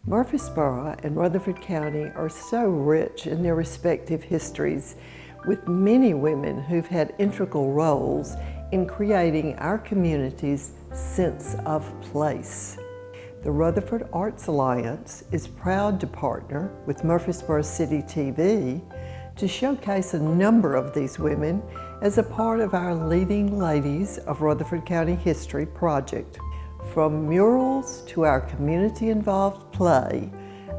Murfreesboro and Rutherford County are so rich in their respective histories, with many women who've had integral roles in creating our community's sense of place. The Rutherford Arts Alliance is proud to partner with Murfreesboro City TV to showcase a number of these women as a part of our Leading Ladies of Rutherford County History project. From murals to our community-involved play,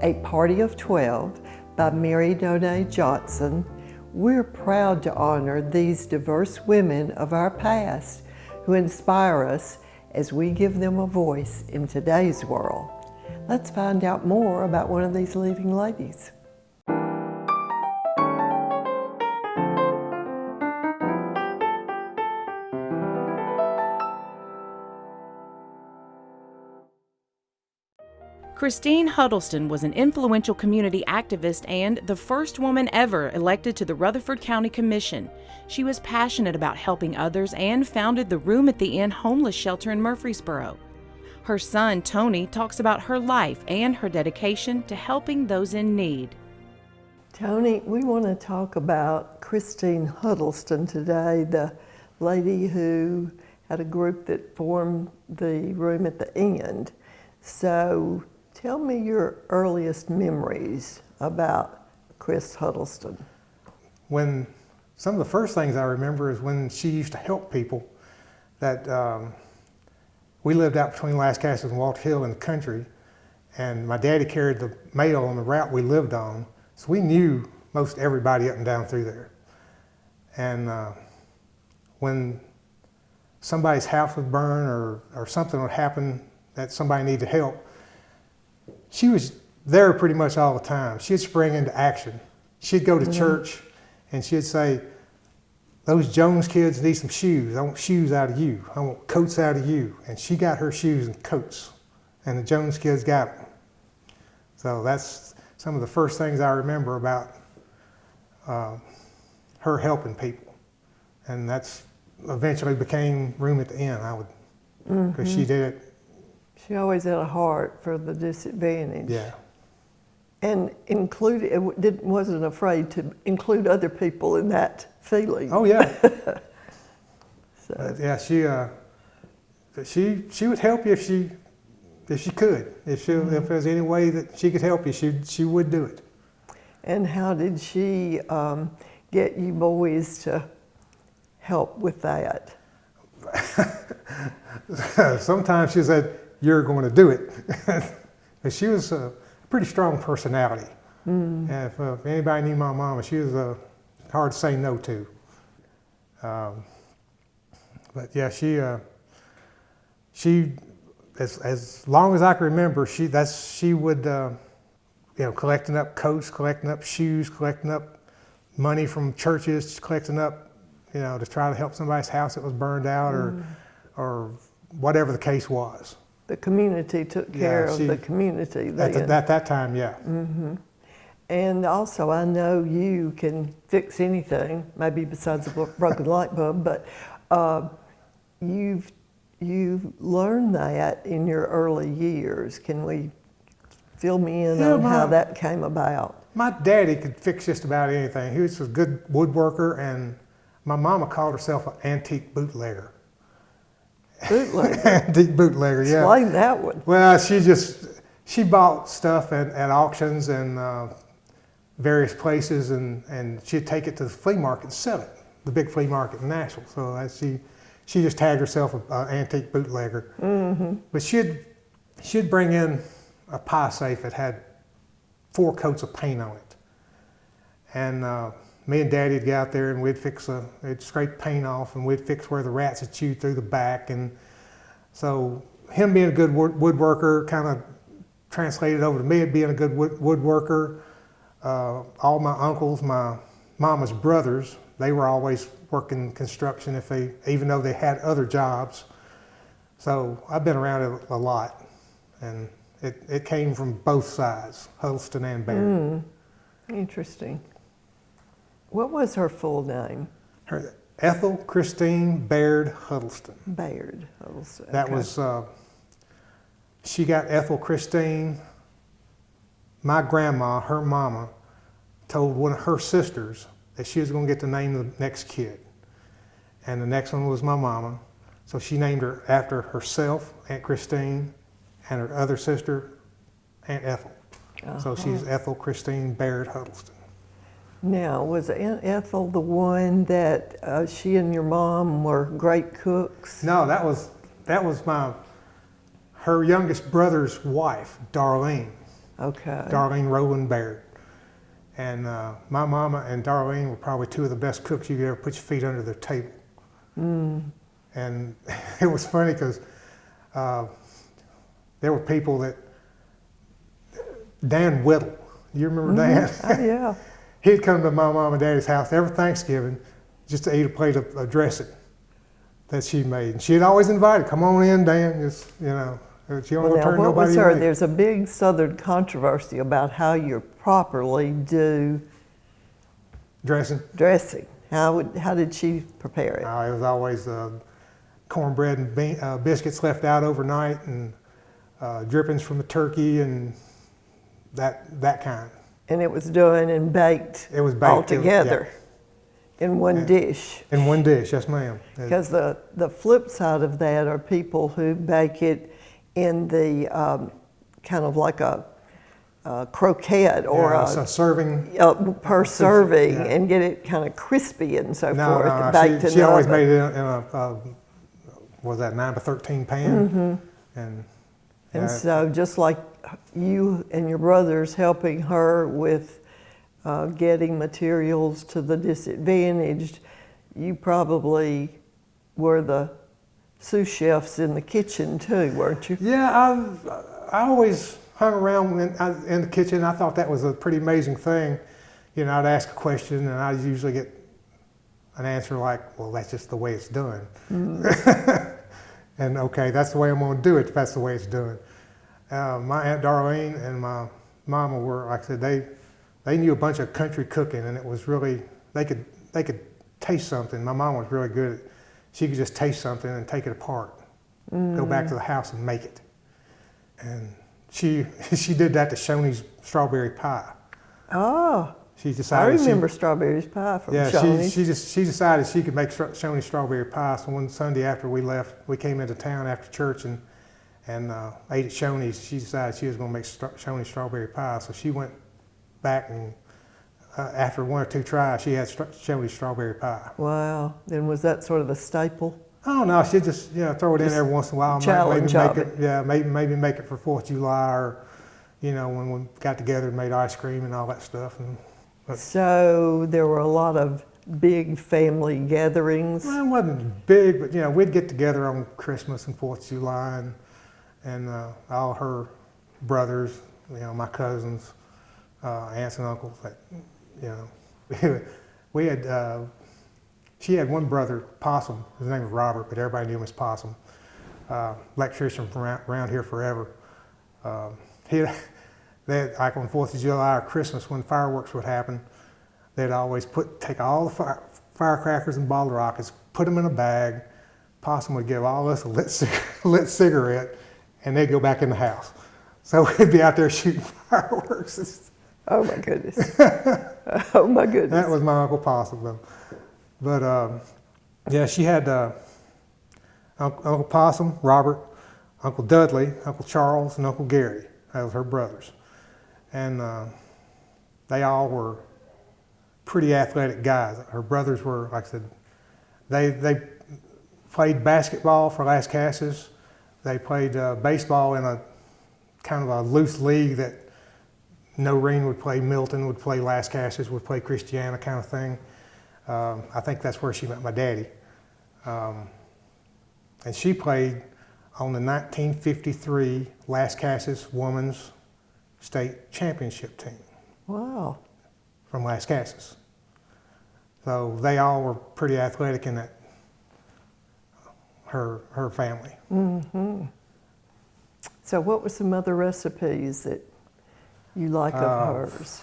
A Party of 12 by Mary Donay Johnson, we're proud to honor these diverse women of our past who inspire us as we give them a voice in today's world. Let's find out more about one of these leading ladies. Christine Huddleston was an influential community activist and the first woman ever elected to the Rutherford County Commission. She was passionate about helping others and founded the Room at the Inn homeless shelter in Murfreesboro. Her son, Tony, talks about her life and her dedication to helping those in need. Tony, we want to talk about Christine Huddleston today, the lady who had a group that formed the Room at the Inn. So tell me your earliest memories about Chris Huddleston. Some of the first things I remember is when she used to help people that we lived out between Las Casas and Walter Hill in the country, and my daddy carried the mail on the route we lived on, so we knew most everybody up and down through there. And when somebody's house would burn or something would happen that somebody needed help, she was there pretty much all the time. She'd spring into action. She'd go to church and she'd say, "Those Jones kids need some shoes. I want shoes out of you. I want coats out of you." And she got her shoes and coats, and the Jones kids got them. So that's some of the first things I remember about her helping people. And that's eventually became Room at the Inn, because she did it. She always had a heart for the disadvantaged. Yeah. And wasn't afraid to include other people in that feeling. Oh yeah. So. But yeah, she would help you if she could. If there's any way that she could help you, she would do it. And how did she get you boys to help with that? Sometimes she said, "You're going to do it." But she was a pretty strong personality. And if anybody knew my mama, she was hard to say no to. But yeah, she as long as I can remember, she would collecting up coats, collecting up shoes, collecting up money from churches, collecting up to try to help somebody's house that was burned out or whatever the case was. The community took care of the community then. At that time, yeah. And also, I know you can fix anything, maybe besides a broken light bulb, but you've learned that in your early years. Can we fill me in on how that came about? My daddy could fix just about anything. He was a good woodworker, and my mama called herself an antique bootlegger. Bootlegger? Antique bootlegger, yeah. Explain that one. Well, she bought stuff at auctions and various places, and she'd take it to the flea market and sell it, the big flea market in Nashville. So she just tagged herself an antique bootlegger. But she'd bring in a pie safe that had 4 coats of paint on it. And me and Daddy'd go out there and we'd scrape paint off and we'd fix where the rats had chewed through the back. And so him being a good woodworker kind of translated over to me being a good woodworker. All my uncles, my mama's brothers, they were always working construction even though they had other jobs. So I've been around it a lot, and it came from both sides, Huddleston and Baird. Interesting. What was her full name? Her Ethel Christine Baird Huddleston. Baird Huddleston. That okay. was, she got Ethel Christine my grandma, her mama, told one of her sisters that she was going to get the name of the next kid. And the next one was my mama. So she named her after herself, Aunt Christine, and her other sister, Aunt Ethel. So she's Ethel Christine Barrett Huddleston. Now, was Aunt Ethel the one that she and your mom were great cooks? No, that was her youngest brother's wife, Darlene. Okay. Darlene Rowland Barrett. And my mama and Darlene were probably two of the best cooks you could ever put your feet under their table. And it was funny because there were people that, Dan Whittle, you remember Dan? Oh, yeah. He'd come to my mom and daddy's house every Thanksgiving just to eat a plate of dressing that she made. And she'd always invited, come on in, Dan, just, you know, she only Well, turn now, what nobody was her? away. There's a big Southern controversy about how you properly do Dressing. How did she prepare it? It was always cornbread and biscuits left out overnight, and drippings from the turkey, and that kind. And it was done and baked. It was baked all together in one dish. In one dish, yes, ma'am. Because the flip side of that are people who bake it in the kind of like a croquette or a serving per serving, and get it kind of crispy and so forth. No, she always made it in a was that 9 by 13 pan, and so just like you and your brothers helping her with getting materials to the disadvantaged, you probably were the sous chefs in the kitchen too, weren't you? Yeah, I always hung around in the kitchen. I thought that was a pretty amazing thing. You know, I'd ask a question and I'd usually get an answer like, well, that's just the way it's done. And okay, that's the way I'm going to do it if that's the way it's done. My Aunt Darlene and my mama were, like I said, they knew a bunch of country cooking, and it was really, they could taste something. My mom was really good at, she could just taste something and take it apart, go back to the house and make it. And she did that to Shoney's strawberry pie. Oh, she decided I remember strawberry pie from Shoney's. She decided she could make Shoney's strawberry pie. So one Sunday after we left, we came into town after church and ate at Shoney's. She decided she was going to make Shoney's strawberry pie. So she went back and after one or two tries, she had Shoney's strawberry pie. Wow. Then was that sort of a staple? Oh no, she'd just throw it in every once in a while. Challenge maybe make it. Yeah, maybe make it for 4th of July, or when we got together and made ice cream and all that stuff. So there were a lot of big family gatherings. Well, it wasn't big, but we'd get together on Christmas and 4th of July, and all her brothers, my cousins, aunts and uncles. We had. She had one brother, Possum. His name was Robert, but everybody knew him as Possum. Electrician from around here forever. They had, like on 4th of July or Christmas, when fireworks would happen, they'd always take all the firecrackers and bottle rockets, put them in a bag. Possum would give all us a lit cigarette, and they'd go back in the house. So we'd be out there shooting fireworks. Oh my goodness. Oh my goodness. That was my Uncle Possum, though. But yeah, she had Uncle Possum, Robert, Uncle Dudley, Uncle Charles, and Uncle Gary. That was her brothers. And they all were pretty athletic guys. Her brothers were, like I said, they played basketball for Las Casas. They played baseball in a kind of a loose league that Noreen would play, Milton would play, Las Casas would play Christiana kind of thing. I think that's where she met my daddy. And she played on the 1953 Las Casas Women's State Championship team. Wow. From Las Casas. So they all were pretty athletic in that, her family. Mm-hmm. So what were some other recipes that you like of hers?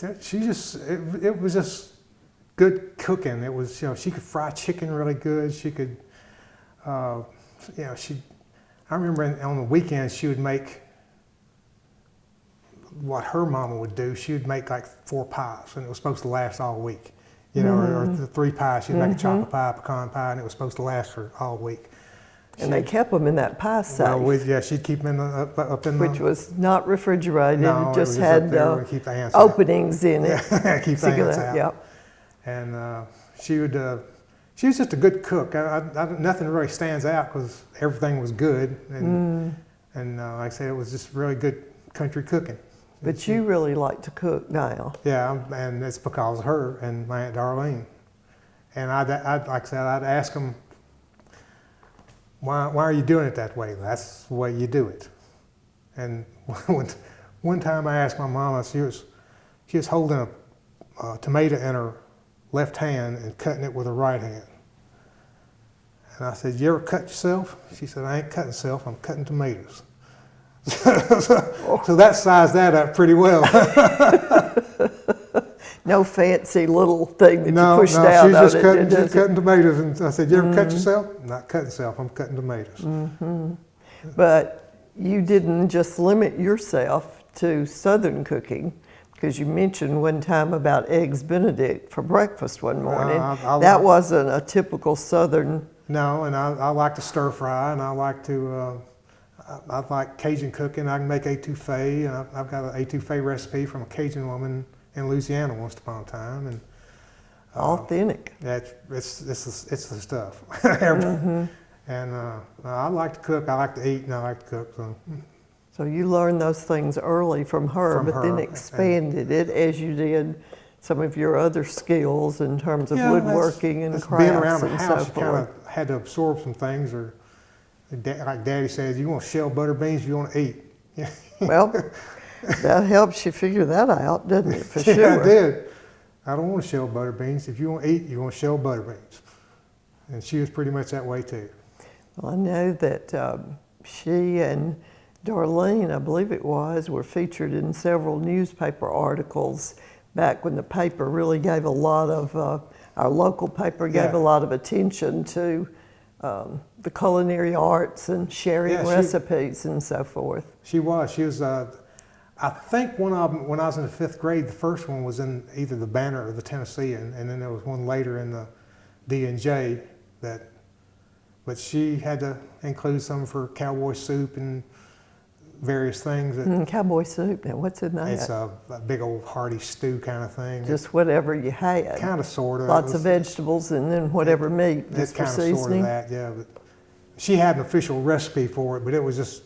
It was just good cooking. It was, she could fry chicken really good. She could, I remember on the weekends she would make what her mama would do, she would make like 4 pies, and it was supposed to last all week. You know, or the 3 pies, she'd make a chocolate pie, pecan pie, and it was supposed to last for all week. And they kept them in that pie safe. Well, yeah, she'd keep them up in which was not refrigerated. No, it just was had keep the ants openings in it. Yeah, keep the ants out. Yep. And she was just a good cook. Nothing really stands out because everything was good. And like I said, it was just really good country cooking. But you really like to cook now. Yeah, and it's because of her and my Aunt Darlene. And I'd like I said, I'd ask them, why are you doing it that way? That's the way you do it. And one time I asked my mama, she was holding a tomato in her left hand and cutting it with her right hand. And I said, you ever cut yourself? She said, I ain't cutting myself, I'm cutting tomatoes. So that sized that up pretty well. No fancy little thing that you pushed out. She's just just cutting tomatoes. And I said, you ever cut yourself? I'm not cutting myself, I'm cutting tomatoes. But you didn't just limit yourself to Southern cooking, because you mentioned one time about eggs Benedict for breakfast one morning. That wasn't a typical Southern. No, and I like to stir fry, and I like Cajun cooking. I can make etouffee, and I've got an etouffee recipe from a Cajun woman in Louisiana once upon a time, and authentic. It's the stuff. And I like to cook. I like to eat, and I like to cook. So you learned those things early from her, then expanded it as you did some of your other skills in terms of woodworking and crafts being around the and house, so you kind forth. of had to absorb some things, or like Daddy says, you want to shell butter beans, you want to eat. Well, that helps you figure that out, doesn't it? For sure. Yeah, I did. I don't want to shell butter beans. If you want to eat, you want to shell butter beans. And she was pretty much that way too. Well, I know that she and Darlene, I believe it was, were featured in several newspaper articles back when the paper really gave a lot of, our local paper gave a lot of attention to the culinary arts and sharing recipes and so forth. She was, I think one of them, when I was in the 5th grade, the first one was in either the Banner or the Tennessean, and then there was one later in the D&J but she had to include some for cowboy soup and various things. Cowboy soup, now what's in that? It's a big old hearty stew kind of thing. Just whatever you had. Kind of, sort of. Lots of vegetables and then whatever meat, just for seasoning. It's kind of, sort of that, yeah. But she had an official recipe for it, but it was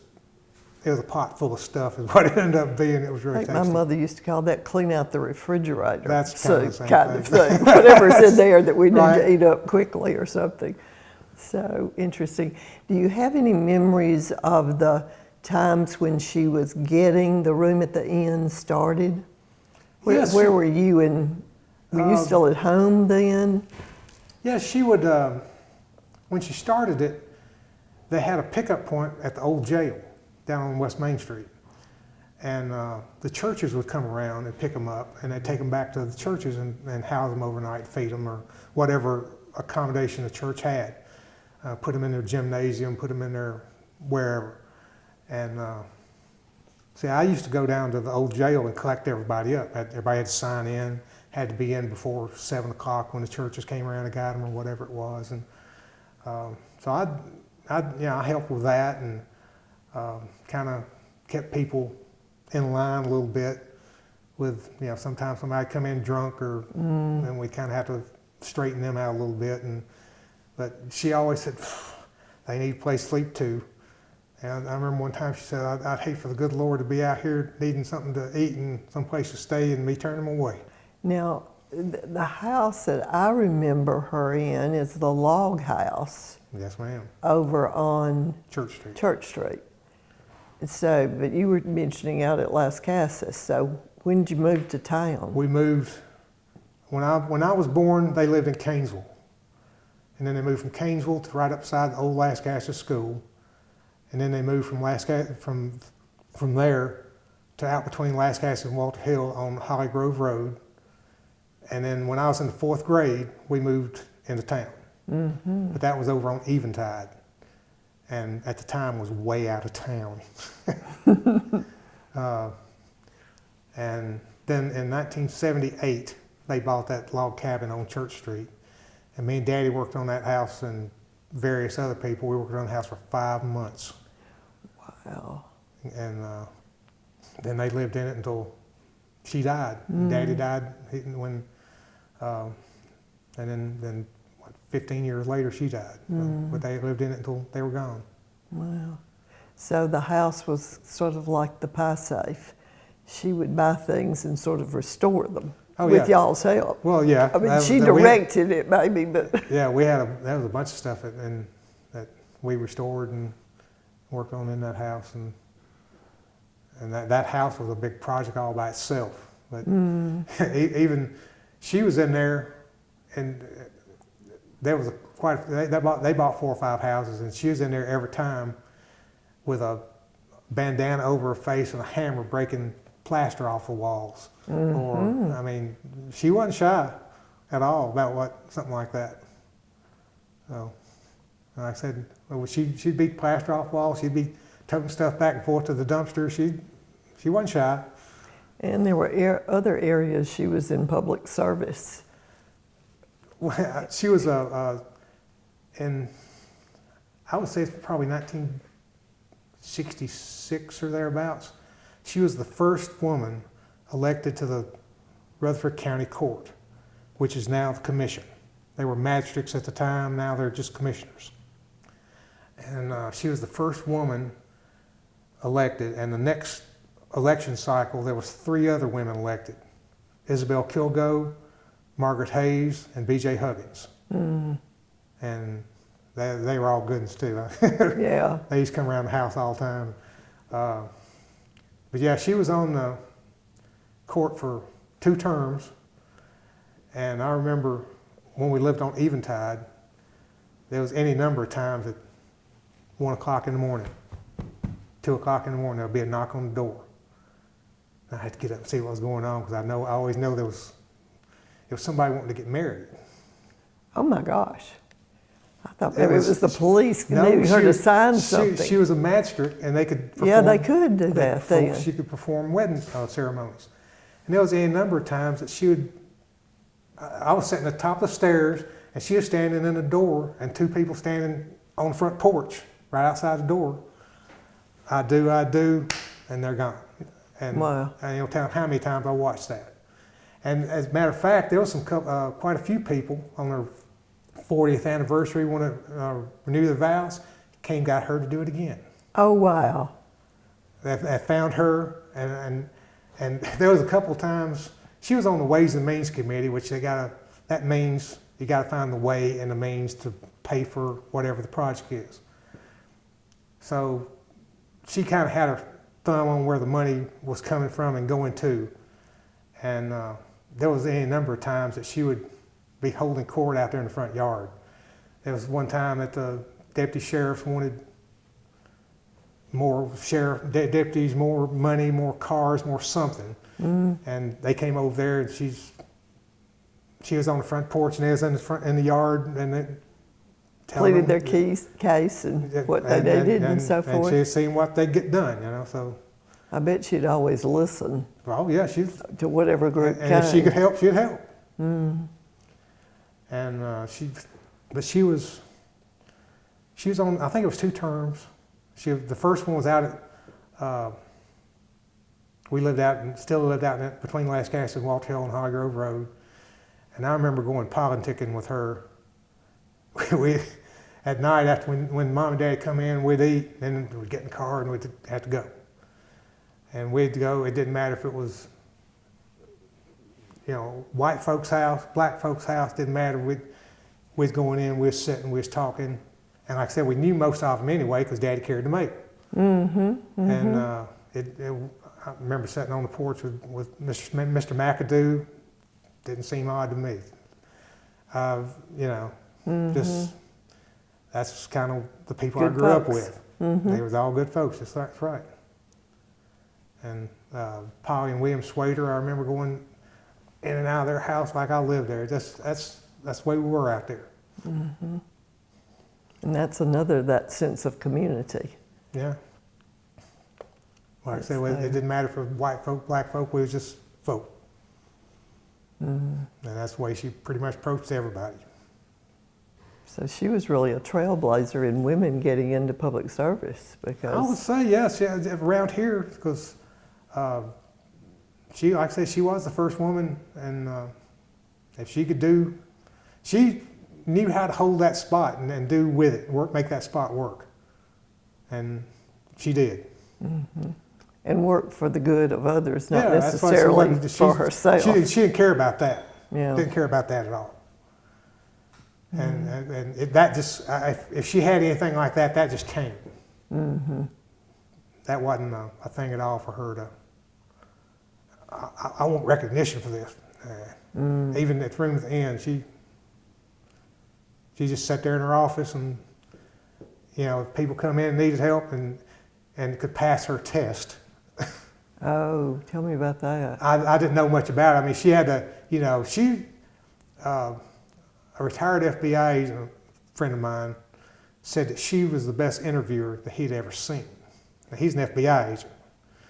a pot full of stuff is what it ended up being. It was really tasty. My mother used to call that clean out the refrigerator. That's kind of thing. Whatever's in there that we need to eat up quickly or something. So interesting. Do you have any memories of the times when she was getting the room at the inn started? Where were you were you still at home then? Yeah, she would, when she started it, they had a pickup point at the old jail down on West Main Street. And the churches would come around and pick them up, and they'd take them back to the churches and house them overnight, feed them, or whatever accommodation the church had. Put them in their gymnasium, put them in their wherever. And see, I used to go down to the old jail and collect everybody up. Everybody had to sign in, had to be in before 7 o'clock when the churches came around and got them, or whatever it was. And so I helped with that, and kind of kept people in line a little bit. With sometimes somebody come in drunk, or and we kind of have to straighten them out a little bit. But she always said, they need a place to sleep too. And I remember one time she said, I'd hate for the good Lord to be out here needing something to eat and some place to stay, and me turning them away. Now, the house that I remember her in is the log house. Yes, ma'am. Over on Church Street. So, but you were mentioning out at Las Casas. So when did you move to town? We moved, when I was born, they lived in Canesville. And then they moved from Canesville to right upside the old Las Casas School. And then they moved from there to out between Las Casas and Walter Hill on Holly Grove Road. And then when I was in the 4th grade, we moved into town. But that was over on Eventide. And at the time was way out of town. And then in 1978, they bought that log cabin on Church Street. And me and Daddy worked on that house, and various other people. We worked on the house for 5 months. Wow. And then they lived in it until she died. Daddy died when, and then what, 15 years later she died. But they lived in it until they were gone. Wow. So the house was sort of like the pie safe. She would buy things and sort of restore them with y'all's help. Well, yeah. I mean, she directed it maybe, but. Yeah, there was a bunch of stuff that we restored and worked on in that house. And that house was a big project all by itself. But even she was in there, and there was they bought 4 or 5 houses, and she was in there every time with a bandana over her face and a hammer breaking plaster off the walls. Or, I mean, she wasn't shy at all about something like that. So, like I said, she'd beat plaster off walls, she'd be toting stuff back and forth to the dumpster. She wasn't shy. And there were other areas she was in public service. Well, she was in, I would say it's probably 1966 or thereabouts. She was the first woman elected to the Rutherford County Court, which is now the commission. They were magistrates at the time, now they're just commissioners. And she was the first woman elected, and the next election cycle there was 3 other women elected: Isabel Kilgo, Margaret Hayes, and B.J. Huggins. And they were all good ones too. Yeah. They used to come around the house all the time. But yeah, she was on the court for 2 terms. And I remember when we lived on Eventide, there was any number of times at 1 o'clock in the morning, 2 o'clock in the morning, there'd be a knock on the door. And I had to get up and see what was going on, because I always know there was somebody wanting to get married. Oh my gosh. I thought maybe it was the police needing her to sign something. She was a magistrate, and they could perform, yeah, they could do that then. She could perform wedding ceremonies. And there was any number of times that she would, I was sitting at the top of the stairs, and she was standing in the door, and 2 people standing on the front porch, right outside the door. I do, and they're gone. And wow. I don't tell how many times I watched that. And as a matter of fact, there was quite a few people on their 40th anniversary want to renew their vows, got her to do it again. Oh, wow. They found her, and there was a couple times, she was on the Ways and Means Committee, which that means you got to find the way and the means to pay for whatever the project is. So she kind of had her thumb on where the money was coming from and going to. And there was any number of times that she would be holding court out there in the front yard. There was one time that the deputy sheriffs wanted more deputies, more money, more cars, more something. And they came over there, and she was on the front porch, and they was in the yard, and they pleaded their case and what they needed and so forth. And she was seeing what they get done, so. I bet she'd always listen. Oh yeah, to whatever group came. And if she could help, she'd help. And she was on, I think it was 2 terms. The first one was out at, we still lived out between Lascassas and Walter Hill and Holly Grove Road. And I remember going politicking with her. At night, after when Mom and Dad come in, we'd eat, then we'd get in the car and we'd have to go. And we'd go, it didn't matter if it was, white folks' house, black folks' house, didn't matter. We was going in, we was sitting, we was talking. And like I said, we knew most of them anyway, because Daddy carried the mail. And I remember sitting on the porch with Mr. McAdoo. Didn't seem odd to me. Just, that's kind of the people I grew up with. They was all good folks, that's right. And Polly and William Swader, I remember going in and out of their house like I lived there. That's the way we were out there. And that's that sense of community. Yeah. Like I said, it didn't matter for white folk, black folk, we was just folk. And that's the way she pretty much approached everybody. So she was really a trailblazer in women getting into public service, because... I would say, yes, around here, because she, like I said, she was the first woman, and if she could do, she knew how to hold that spot and do with it, make that spot work. And she did. And work for the good of others, not necessarily for herself. She didn't care about that. Yeah. Didn't care about that at all. And that just, if she had anything like that, that just came. That wasn't a thing at all for her to, I want recognition for this. Even at the room at the end, she just sat there in her office, and if people come in and needed help and could pass her test. Oh, tell me about that. I didn't know much about it. I mean, she had to, a retired FBI agent, a friend of mine, said that she was the best interviewer that he'd ever seen. Now, he's an FBI agent.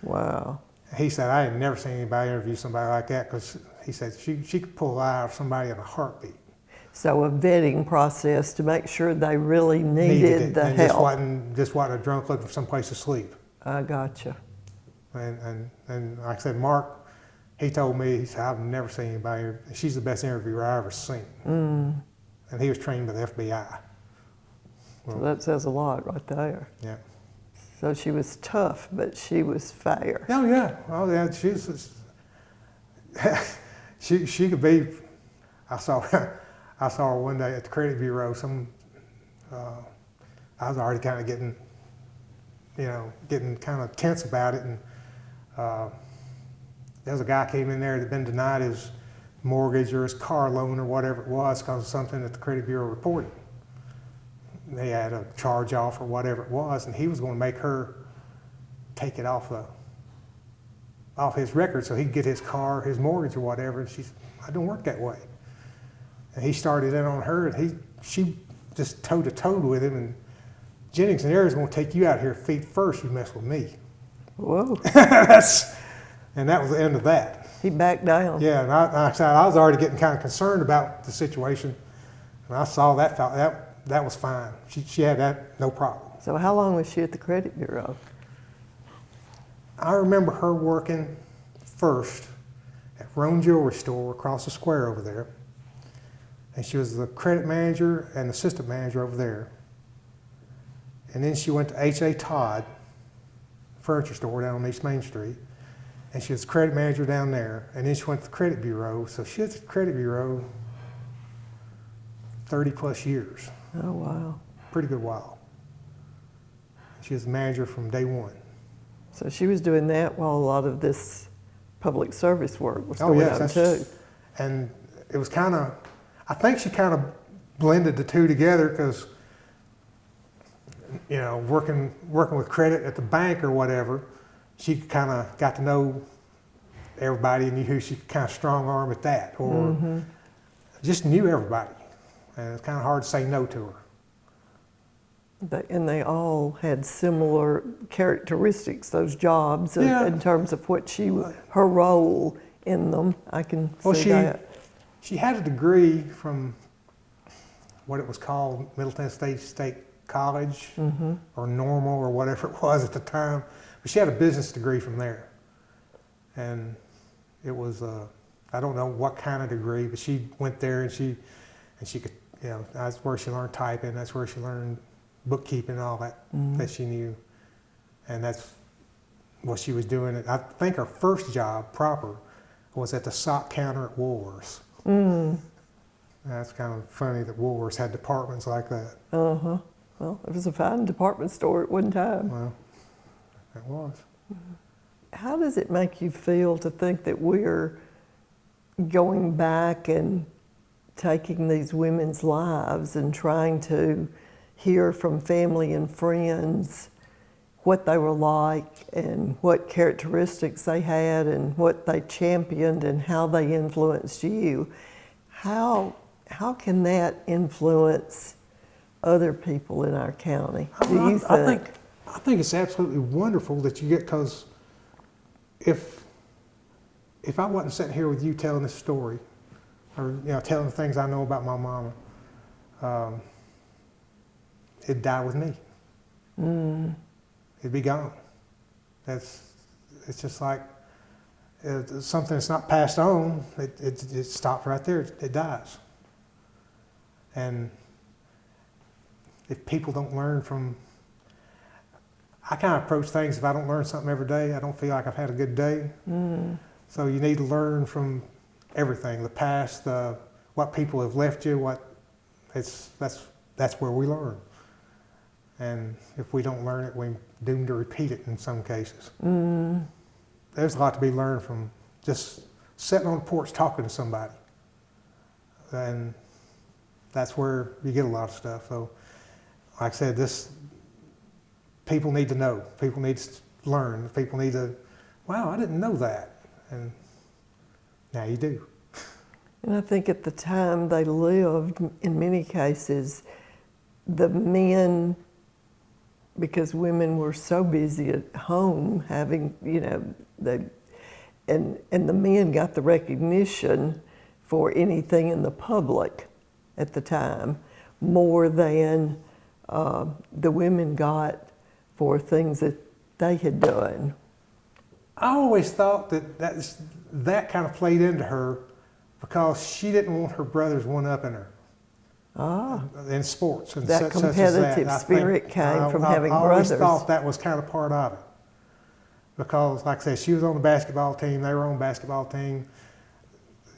Wow. He said, I had never seen anybody interview somebody like that, because he said she could pull out of somebody in a heartbeat. So a vetting process to make sure they really needed the and help. Just wasn't a drunk looking for someplace to sleep. I gotcha. And like I said, Mark, he told me, he said, I've never seen anybody, she's the best interviewer I've ever seen. And he was trained by the FBI. So that says a lot right there. Yeah. So she was tough, but she was fair. Oh yeah, she was, she could be, I saw her one day at the credit bureau. I was already kind of getting kind of tense about it, and there was a guy came in there that had been denied his mortgage or his car loan or whatever it was because of something that the credit bureau reported. They had a charge off or whatever it was, and he was going to make her take it off his record so he could get his car, his mortgage or whatever. And she said, I don't work that way. And he started in on her, and she just toe to toe with him. And Jennings and Ayers going to take you out here feet first. You mess with me. Whoa. And that was the end of that. He backed down. Yeah, and I was already getting kind of concerned about the situation, and I saw that was fine. She had that, no problem. So how long was she at the credit bureau? I remember her working first at Roan Jewelry Store across the square over there. And she was the credit manager and assistant manager over there. And then she went to H.A. Todd furniture store down on East Main Street. And she was the credit manager down there. And then she went to the credit bureau. So she was at the credit bureau 30 plus years. Oh, wow. Pretty good while. She was the manager from day one. So she was doing that while a lot of this public service work was going on too. And it was kind of, I think she kind of blended the two together, because, working with credit at the bank or whatever, she kind of got to know everybody and knew who she could kind of strong arm at that, or just knew everybody. And it's kind of hard to say no to her. And they all had similar characteristics, those jobs, in terms of what her role in them. I can see that. She had a degree from what it was called Middle Tennessee State College, or Normal, or whatever it was at the time. But she had a business degree from there. And it was, I don't know what kind of degree, but she went there and she could, that's where she learned typing, that's where she learned bookkeeping and all that that she knew. And that's what she was doing. I think her first job proper was at the sock counter at Woolworths. That's kind of funny that Woolworths had departments like that. Well, it was a fine department store at one time. Well, it was. How does it make you feel to think that we're going back and taking these women's lives and trying to hear from family and friends what they were like and what characteristics they had and what they championed and how they influenced you? How can that influence other people in our county, do you think? I think it's absolutely wonderful that you get, because if I wasn't sitting here with you telling this story, or telling the things I know about my mama, it'd die with me. It'd be gone. It's just like something that's not passed on. It stops right there. It dies. And if people don't learn from, I kind of approach things, if I don't learn something every day, I don't feel like I've had a good day. So you need to learn from everything, the past, what people have left you, that's where we learn. And if we don't learn it, we're doomed to repeat it in some cases. There's a lot to be learned from just sitting on the porch talking to somebody. And that's where you get a lot of stuff. So, like I said, people need to know. People need to learn. People need to, wow, I didn't know that. And now you do. And I think at the time they lived, in many cases, the men, because women were so busy at home having, and the men got the recognition for anything in the public at the time more than the women got for things that they had done. I always thought that kind of played into her because she didn't want her brothers one-upping her. In sports. And that competitive spirit came from having brothers. I always thought that was kind of part of it. Because, like I said, she was on the basketball team, they were on the basketball team,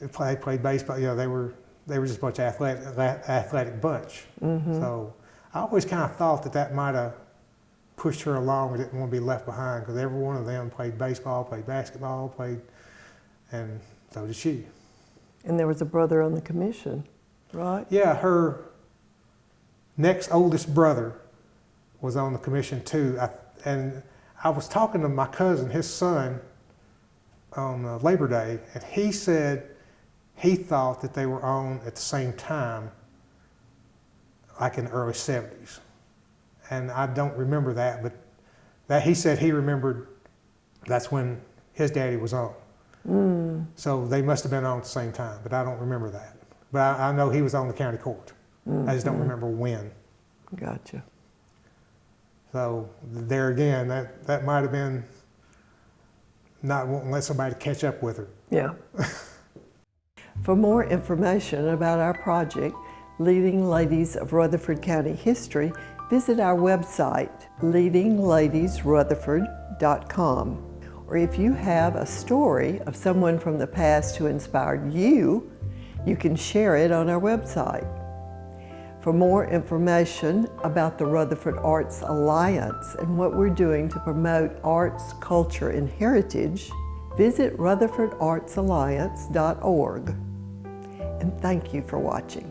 they played baseball, they were just a bunch of athletic bunch. So I always kind of thought that might have pushed her along and didn't want to be left behind, because every one of them played baseball, played basketball, and so did she. And there was a brother on the commission, right? Yeah, her next oldest brother was on the commission too. And I was talking to my cousin, his son, on Labor Day, and he said he thought that they were on at the same time, like in the early 70s. And I don't remember that, but that he said he remembered that's when his daddy was on. So they must have been on at the same time, but I don't remember that. But I know he was on the county court. I just don't remember when. Gotcha. So there again, that might have been not wanting to let somebody catch up with her. Yeah. For more information about our project, Leading Ladies of Rutherford County History, visit our website, leadingladiesrutherford.com. Or if you have a story of someone from the past who inspired you, you can share it on our website. For more information about the Rutherford Arts Alliance and what we're doing to promote arts, culture, and heritage, visit rutherfordartsalliance.org. And thank you for watching.